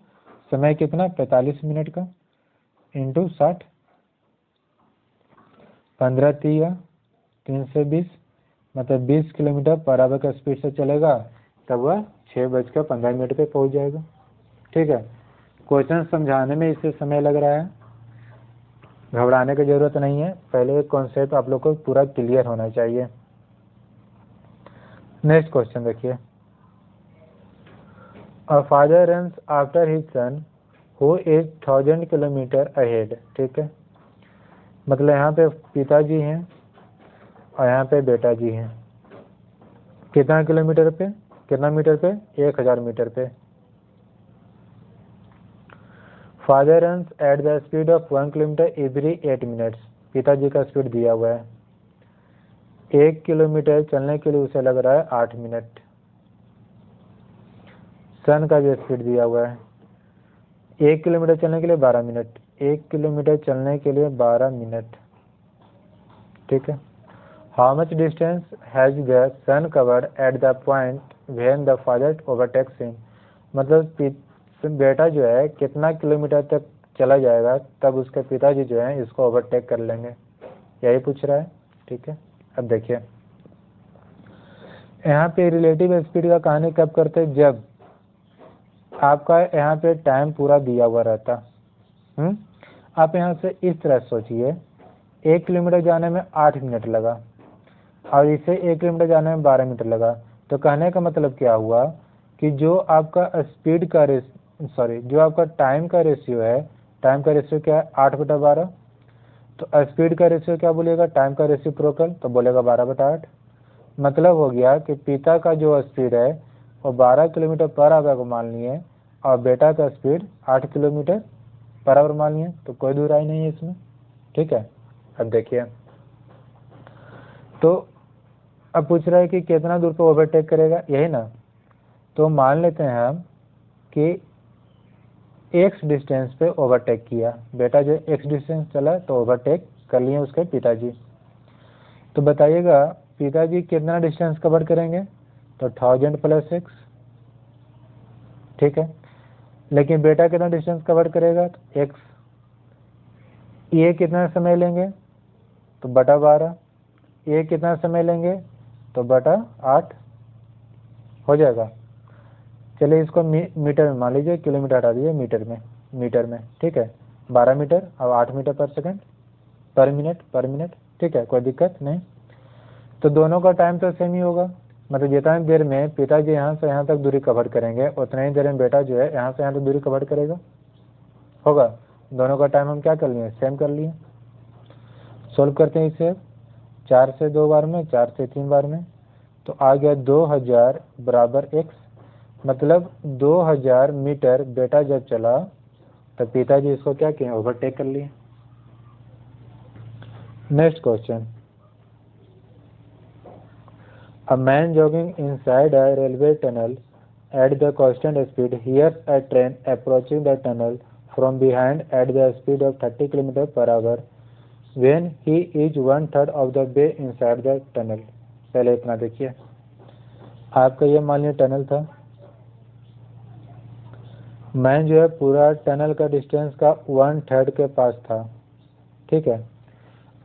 समय कितना, 45 मिनट का, इंटू 60, 15 3 320, मतलब 20 किलोमीटर पर आवर का स्पीड से चलेगा, तब वह 6:15 पे पहुंच जाएगा। ठीक है, क्वेश्चन समझाने में इससे समय लग रहा है, घबराने की जरूरत नहीं है, पहले एक कॉन्सेप्ट आप लोग को पूरा क्लियर होना चाहिए। नेक्स्ट क्वेश्चन देखिए, a father runs after his son who is 1000 kilometre ahead. ठीक है, मतलब यहाँ पे पिताजी हैं और यहाँ पे बेटा जी हैं, कितना किलोमीटर पे, कितना मीटर पे, 1000 मीटर पे। Father runs at the speed of 1 kilometre every 8 minutes. पिताजी का स्पीड दिया हुआ है, 1 किलोमीटर चलने के लिए उसे लग रहा है 8 मिनट। सन का भी स्पीड दिया हुआ है, 1 किलोमीटर चलने के लिए 12 मिनट, 1 किलोमीटर चलने के लिए 12 मिनट। ठीक है, how much distance has the son covered at the point when the father overtakes him. मतलब बेटा जो है कितना किलोमीटर तक चला जाएगा तब उसके पिताजी जो है इसको ओवरटेक कर लेंगे, यही पूछ रहा है। ठीक है, अब देखिए यहाँ पे रिलेटिव स्पीड का कहानी कब करते हैं, जब आपका यहाँ पे टाइम पूरा दिया हुआ रहता। आप यहाँ से इस तरह सोचिए, 1 किलोमीटर जाने में 8 मिनट लगा और इसे 1 किलोमीटर जाने में 12 मिनट लगा। तो कहने का मतलब क्या हुआ कि जो आपका स्पीड का जो आपका टाइम का रेशियो है, टाइम का रेशियो क्या है, 8/12। तो स्पीड का रेशियो क्या बोलेगा, टाइम का रेसिप्रोकल, तो बोलेगा 12/8। मतलब हो गया कि पिता का जो स्पीड है वो 12 किलोमीटर पर आवर को मान लिए और बेटा का स्पीड 8 किलोमीटर पर आवर मान लिए, तो कोई दुराई नहीं है इसमें। ठीक है, अब देखिए, तो अब पूछ रहा है कि कितना दूर पे ओवरटेक करेगा, यही ना। तो मान लेते हैं हम कि x डिस्टेंस पे ओवरटेक किया, बेटा जो x डिस्टेंस चला तो ओवरटेक कर लिए उसके पिताजी। तो बताइएगा पिताजी कितना डिस्टेंस कवर करेंगे, तो 1000 + x। ठीक है, लेकिन बेटा कितना डिस्टेंस कवर करेगा, तो x। ये कितना समय लेंगे, तो बटा 12। ये कितना समय लेंगे, तो बटा 8 हो जाएगा। चलिए इसको मीटर में मान लीजिए, किलोमीटर हटा दीजिए, मीटर में। ठीक है, 12 मीटर और 8 मीटर पर सेकंड पर मिनट। ठीक है, कोई दिक्कत नहीं। तो दोनों का टाइम तो सेम ही होगा, मतलब जितना देर में पिताजी यहाँ से यहाँ तक दूरी कवर करेंगे उतना ही देर में बेटा जो है यहाँ से यहाँ तक दूरी कवर करेगा, होगा। दोनों का टाइम हम क्या कर लिए, सेम कर लिए। सोल्व करते हैं इसे, 4 से 2 बार में, 4 से 3 बार में, तो आ गया 2000 बराबर x। मतलब 2000 मीटर बेटा जब चला तब पिताजी इसको क्या किए, ओवरटेक कर लिए। Next question, a man jogging inside a railway tunnel at the constant speed hears a train approaching the tunnel from behind at the speed of 30 km per hour when he is 1/3 of the way inside the tunnel। पहले इतना देखिए, आपका ये मान लिया tunnel था, man जो है पूरा टनल का डिस्टेंस का 1/3 के पास था। ठीक है,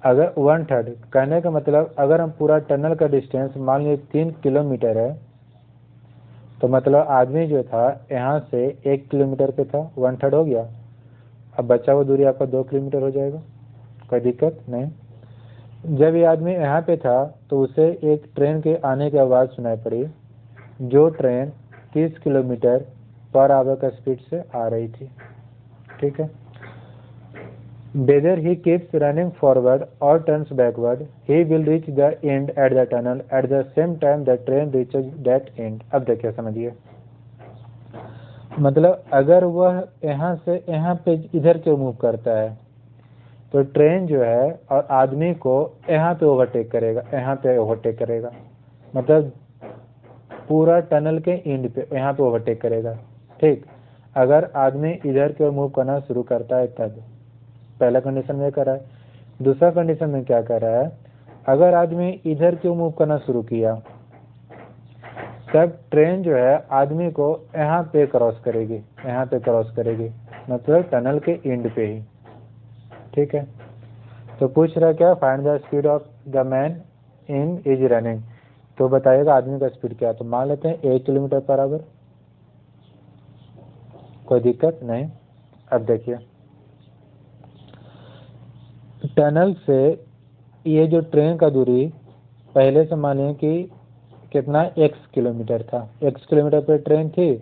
अगर 1/3 कहने का मतलब अगर हम पूरा टनल का डिस्टेंस मान लीजिए 3 किलोमीटर है, तो मतलब आदमी जो था यहाँ से 1 किलोमीटर पे था, 1/3 हो गया। अब बचा हुआ दूरी आपका 2 किलोमीटर हो जाएगा, कोई दिक्कत नहीं। जब ये आदमी यहाँ पे था तो उसे एक ट्रेन के आने की आवाज़ सुनाई पड़ी, जो ट्रेन 30 किलोमीटर पर आवर का स्पीड से आ रही थी। ठीक है। Whether he keeps running forward or turns backward, he will reach the end at the tunnel at the same time the train reaches that end. अब देखिए समझिए, मतलब अगर वह यहाँ से यहाँ पे इधर क्यों मूव करता है, तो ट्रेन जो है और आदमी को यहाँ पे ओवरटेक करेगा, यहाँ पे ओवरटेक करेगा, मतलब पूरा टनल के एंड पे यहाँ पे ओवरटेक करेगा। ठीक, अगर आदमी इधर की ओर मूव करना शुरू करता है तब, पहला कंडीशन में कर रहा है। दूसरा कंडीशन में क्या कर रहा है, अगर आदमी इधर क्यों मूव करना शुरू किया, तब ट्रेन जो है आदमी को यहाँ पे क्रॉस करेगी, यहाँ पे क्रॉस करेगी, मतलब टनल के एंड पे ही। ठीक है। तो पूछ रहा क्या, find the speed of the man in is running, तो बताइएगा आदमी का स्पीड क्या है। तो मान लेते हैं 1 किलोमीटर पर आवर, कोई दिक्कत नहीं। अब देखिए, टनल से ये जो ट्रेन का दूरी पहले से मानिए कि कितना x किलोमीटर था, x किलोमीटर पर ट्रेन थी,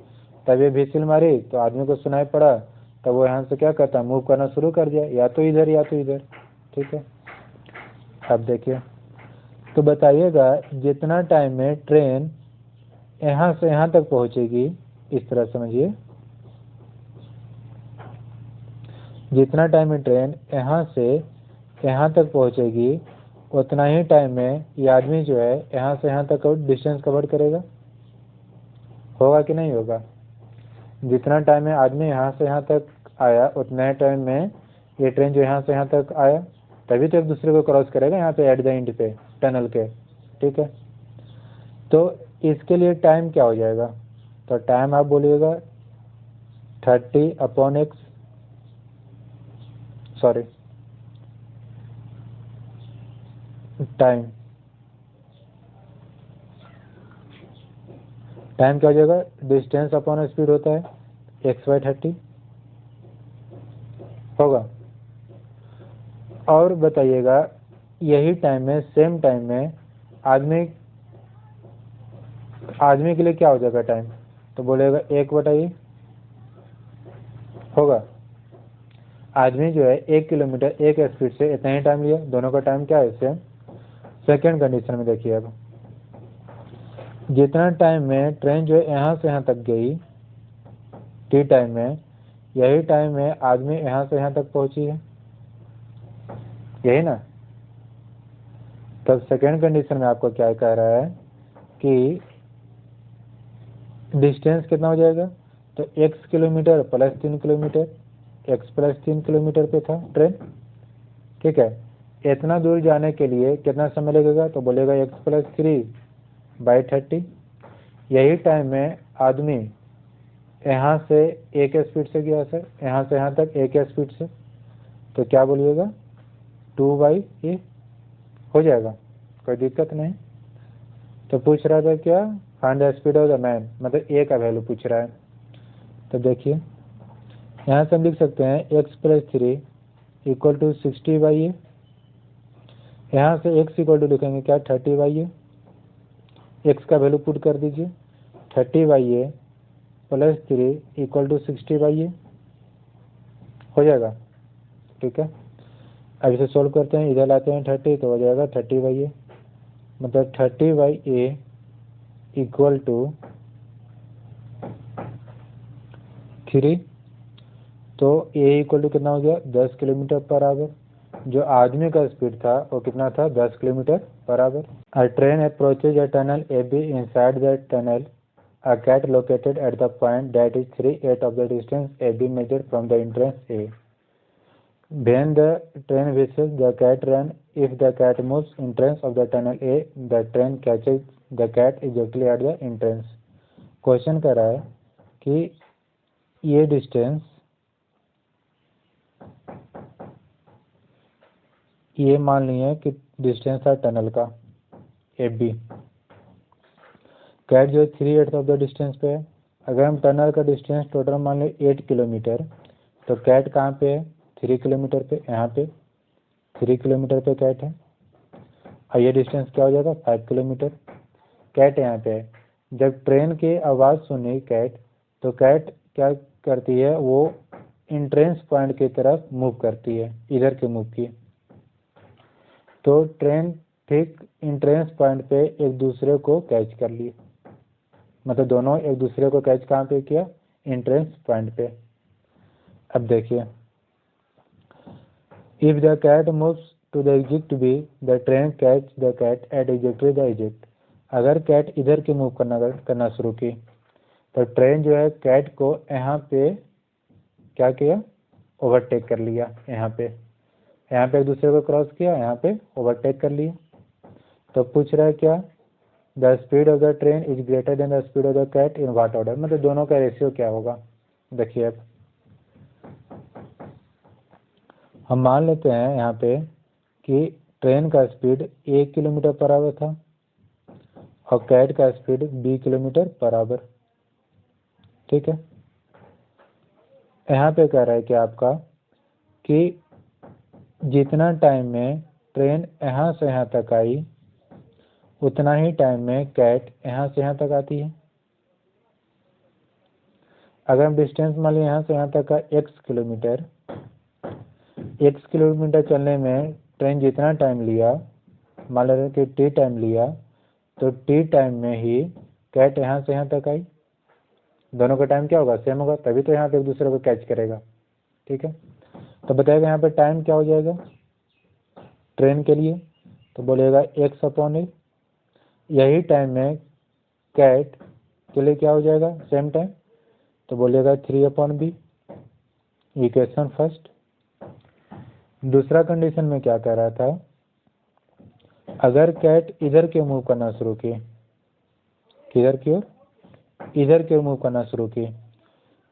तब ये व्हिसिल मारी तो आदमी को सुनाई पड़ा, तब वो यहाँ से क्या करता, मूव करना शुरू कर दिया, या तो इधर या तो इधर। ठीक है। अब देखिए, तो बताइएगा जितना टाइम में ट्रेन यहाँ से यहाँ तक पहुँचेगी, इस तरह समझिए, जितना टाइम में ट्रेन यहाँ से यहाँ तक पहुँचेगी उतना ही टाइम में ये आदमी जो है यहाँ से यहाँ तक डिस्टेंस कवर करेगा। होगा कि नहीं होगा? जितना टाइम में आदमी यहाँ से यहाँ तक आया उतना ही टाइम में ये ट्रेन जो यहाँ से यहाँ तक आया, तभी तो एक दूसरे को क्रॉस करेगा यहाँ पे एट द एंड पे टनल के। ठीक है। तो इसके लिए टाइम क्या हो जाएगा, तो टाइम आप बोलिएगा 30/x, सॉरी टाइम क्या हो जाएगा, डिस्टेंस अपॉन स्पीड होता है x/30 होगा। और बताइएगा यही टाइम में, सेम टाइम में आदमी के लिए क्या हो जाएगा टाइम, तो बोलेगा 1/e होगा। आदमी जो है 1 किलोमीटर 1 स्पीड से इतना ही टाइम लिया, दोनों का टाइम क्या है सेम। सेकेंड कंडीशन में देखिए, अब जितना टाइम में ट्रेन जो है यहाँ से यहाँ तक गई टी टाइम में, यही टाइम में आदमी यहाँ से यहाँ तक पहुंची है, यही ना। तब सेकेंड कंडीशन में आपको क्या कह रहा है कि डिस्टेंस कितना हो जाएगा, तो x kilometre plus 3 kilometre, x plus 3 kilometre पे था ट्रेन। ठीक है। इतना दूर जाने के लिए कितना समय लगेगा, तो बोलेगा x प्लस 3/30। यही टाइम में आदमी यहाँ से एक स्पीड से गया सर, यहाँ से यहाँ तक एक स्पीड से, तो क्या बोलिएगा 2/a हो जाएगा, कोई दिक्कत नहीं। तो पूछ रहा था क्या, find the speed of the man, मतलब a का वैल्यू पूछ रहा है। तो देखिए यहाँ से हम लिख सकते हैं x प्लस 3 = 60/a, यहाँ से x इक्वल टू लिखेंगे क्या 30/a, x का वैल्यू पुट कर दीजिए, 30/a प्लस 3 = 60/a हो जाएगा। ठीक है। अब इसे सोल्व करते हैं, इधर लाते हैं 30 तो हो जाएगा 30/a, मतलब 30/a इक्वल टू 3, तो a इक्वल टू कितना हो गया 10 किलोमीटर पर आवर। जो आदमी का स्पीड था वो कितना था 10 kilometre per our. A train approaches a tunnel AB. Inside the tunnel, a cat located at the point that is 3/8 of the distance AB measured from the entrance A. When the train whistles, the cat runs. If the cat moves entrance of the tunnel A, the train catches the cat exactly at the entrance. Question कर रहा है कि ये distance ये मान लिए कि distance था टनल का एफ बी। कैट जो है 3/8 ऑफ द डिस्टेंस पे है। अगर हम टनल का डिस्टेंस टोटल मान लें 8 किलोमीटर, तो कैट कहाँ पे है? 3 किलोमीटर पे, यहाँ पे 3 किलोमीटर पे कैट है। और ये डिस्टेंस क्या हो जाएगा? 5 किलोमीटर। कैट यहाँ पे है। जब ट्रेन की आवाज़ सुनी कैट, तो कैट क्या करती है? वो इंट्रेंस पॉइंट की तरफ मूव करती है, इधर के मूव की। तो ट्रेन ठीक इंट्रेंस पॉइंट पे एक दूसरे को कैच कर लिए, मतलब दोनों एक दूसरे को कैच कहाँ पे किया? इंट्रेंस पॉइंट पे। अब देखिए, if the cat moves to the exit B, the train catch the cat at exactly the exit. अगर कैट इधर की मूव करना शुरू की, तो ट्रेन जो है कैट को यहाँ पे क्या किया? ओवरटेक कर लिया। यहाँ पे एक दूसरे को क्रॉस किया, यहाँ पे ओवरटेक कर लिया। तो पूछ रहा है क्या? The speed of the train is greater than the speed of the cat in what order, मतलब दोनों का रेशियो क्या होगा? देखिए, अब हम मान लेते हैं यहाँ पे कि ट्रेन का स्पीड 1 किलोमीटर पर आवर था और कैट का स्पीड 20 किलोमीटर पर आवर। ठीक है। यहाँ पे कह रहा है कि आपका कि जितना टाइम में ट्रेन यहाँ से यहाँ तक आई, उतना ही टाइम में कैट यहाँ से यहाँ तक आती है। अगर हम डिस्टेंस मान लिया यहाँ से यहाँ तक का x किलोमीटर, x किलोमीटर चलने में ट्रेन जितना टाइम लिया, मान लेते कि t टाइम लिया, तो t टाइम में ही कैट यहाँ से यहाँ तक आई। दोनों का टाइम क्या होगा? सेम होगा, तभी तो यहाँ पे एक दूसरे को कैच करेगा। ठीक है। तो बताएगा यहाँ पे टाइम क्या हो जाएगा ट्रेन के लिए? तो बोलेगा x/a। यही टाइम में कैट के लिए क्या हो जाएगा सेम टाइम? तो बोलेगा 3/b। Equation first. दूसरा कंडीशन में क्या कह रहा था? अगर कैट इधर के मूव करना शुरू की, किधर की ओर? इधर की ओर मूव करना शुरू की,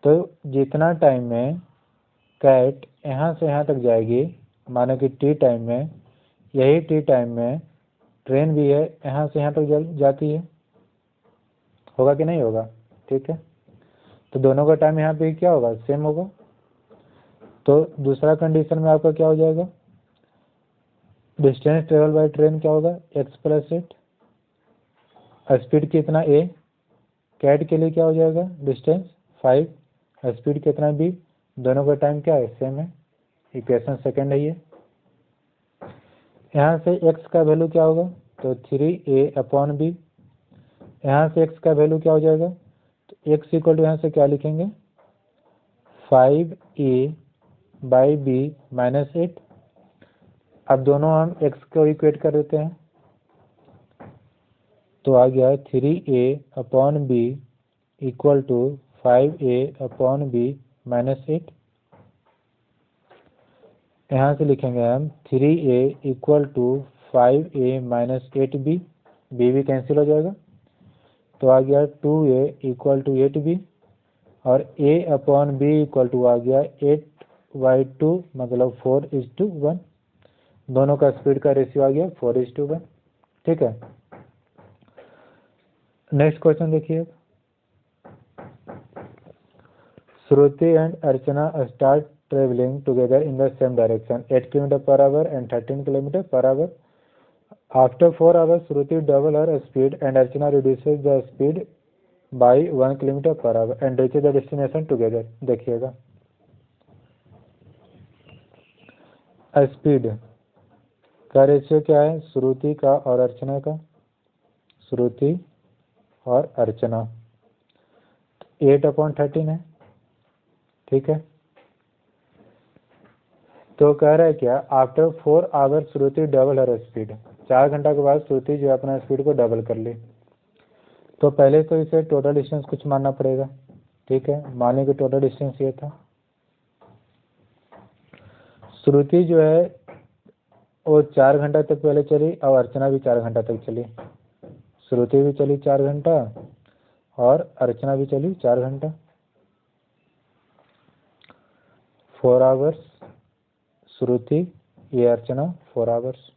तो जितना टाइम में कैट यहाँ से यहाँ तक जाएगी, मानो कि t टाइम में, यही t टाइम में ट्रेन भी है यहाँ से यहाँ तक जाती है। होगा कि नहीं होगा? ठीक है। तो दोनों का टाइम यहाँ पे क्या होगा? सेम होगा। तो दूसरा कंडीशन में आपका क्या हो जाएगा? डिस्टेंस ट्रेवल बाय ट्रेन क्या होगा? x + 8। स्पीड कितना a? कैट के लिए क्या हो जाएगा? डिस्टेंस 5, स्पीड कितना b? दोनों का टाइम क्या है? सेम है। इक्वेशन सेकंड है ये। यहाँ से x का वैल्यू क्या होगा? तो 3a/b। यहाँ से x का वैल्यू क्या हो जाएगा? तो x = यहाँ से क्या लिखेंगे? 5a/b - 8। अब दोनों हम x को इक्वेट कर देते हैं, तो आ गया 3a/b = 5a/b - 8। यहाँ से लिखेंगे हम 3a = 5a - 8b, b भी कैंसिल हो जाएगा, तो आ गया 2a = 8b। और a/b = आ गया 8/2, मतलब 4:1। दोनों का स्पीड का रेशियो आ गया 4:1। ठीक है। नेक्स्ट क्वेश्चन देखिए। Shruti and Archana start traveling together in the same direction, 8 km/h and 13 km/h. After 4 hours, Shruti double her speed and Archana reduces the speed by 1 km/h and reaches the destination together. देखिएगा, speed का ratio क्या है? श्रुति का और अर्चना का। श्रुति और अर्चना 8/13 है। ठीक है। तो कह रहा है क्या? आफ्टर 4 आवर्स श्रुति डबल हर स्पीड। 4 घंटा के बाद श्रुति जो है अपना स्पीड को डबल कर ले। तो पहले तो इसे टोटल डिस्टेंस कुछ मानना पड़ेगा। ठीक है। माने कि टोटल डिस्टेंस ये था। श्रुति जो है वो 4 घंटा तक पहले चली और अर्चना भी 4 घंटा तक चली। श्रुति भी चली 4 घंटा और अर्चना भी चली 4 घंटा। 4 आवर्स श्रुति ये अर्चना 4 आवर्स।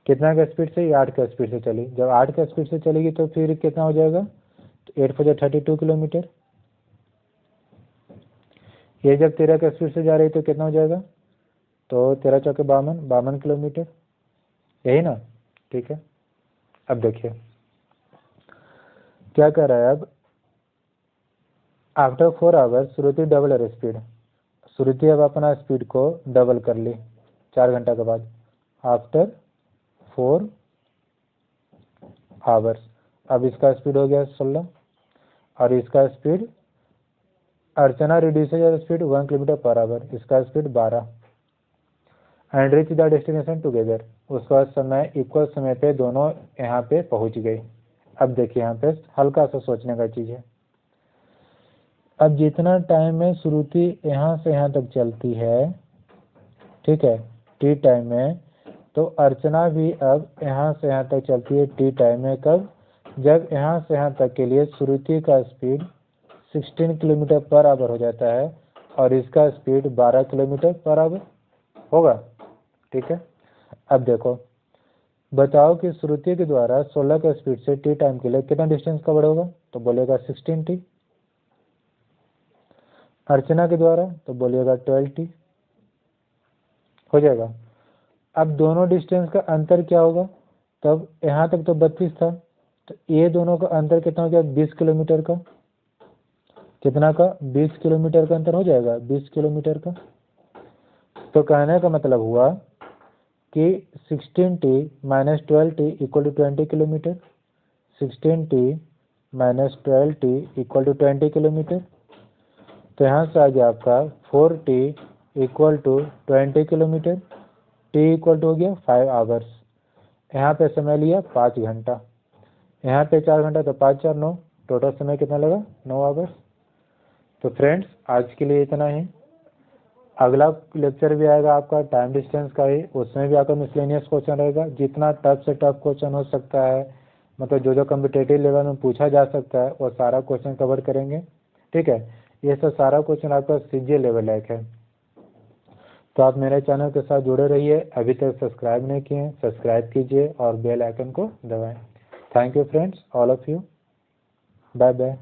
कितना का स्पीड से? 8 का स्पीड से चली। जब 8 का स्पीड से चलेगी तो फिर कितना हो जाएगा? तो 8 4 32 किलोमीटर। ये जब 13 का स्पीड से जा रही तो कितना हो जाएगा? तो 13 चौके 52 किलोमीटर, यही ना? ठीक है, अब देखिए क्या कर रहा है। अब आफ्टर 4 आवर्स श्रुति डबल हर स्पीड। श्रुति अब अपना स्पीड को डबल कर ली 4 घंटा के बाद, आफ्टर 4 आवर्स। अब इसका स्पीड हो गया 16 और इसका speed, Archana reduces speed 1 kilometre per hour, इसका speed 12 and reach the destination together. उसका समय इक्वल समय पे दोनों यहाँ पे पहुँच गई। अब देखिए यहाँ पे हल्का सा सोचने का चीज़ है। अब जितना टाइम में श्रुति यहाँ से यहाँ तक चलती है, ठीक है, टी टाइम में, तो अर्चना भी अब यहाँ से यहाँ तक चलती है टी टाइम में। कब? जब यहाँ से यहाँ तक के लिए श्रुति का स्पीड 16 किलोमीटर पर आवर हो जाता है और इसका स्पीड 12 किलोमीटर पर आवर होगा। ठीक है, अब देखो बताओ कि श्रुति के द्वारा 16 का स्पीड से टी टाइम के लिए कितना डिस्टेंस कवर होगा? तो बोलेगा 16t। अर्चना के द्वारा तो बोलिएगा 12t हो जाएगा। अब दोनों डिस्टेंस का अंतर क्या होगा? तब यहाँ तक तो 32 था, तो ये दोनों का अंतर कितना हो गया? 20 किलोमीटर का। कितना का? 20 किलोमीटर का अंतर हो जाएगा, 20 किलोमीटर का। तो कहने का मतलब हुआ कि 16t minus 12t equal to 20 kilometre. 16t minus 12t equal to 20 kilometre. तो यहाँ से आ गया आपका 4t equal to 20 kilometre. t equal to हो गया 5 आवर्स। यहाँ पे समय लिया 5 घंटा, यहाँ पे 4 घंटा, तो 5 4 9, टोटल समय कितना लगा? 9 आवर्स। तो फ्रेंड्स आज के लिए इतना ही। अगला लेक्चर भी आएगा आपका टाइम डिस्टेंस का ही, उसमें भी आपका मिसलेनियस क्वेश्चन रहेगा। जितना टफ से टफ क्वेश्चन हो सकता है, मतलब जो कॉम्पिटेटिव लेवल में पूछा जा सकता है, वो सारा क्वेश्चन कवर करेंगे। ठीक है, ये सब सारा क्वेश्चन आपका सीजीएल लेवल लायक है। तो आप मेरे चैनल के साथ जुड़े रहिए। अभी तक सब्सक्राइब नहीं किए सब्सक्राइब कीजिए और बेल आइकन को दबाएं। Thank you friends, all of you, bye bye.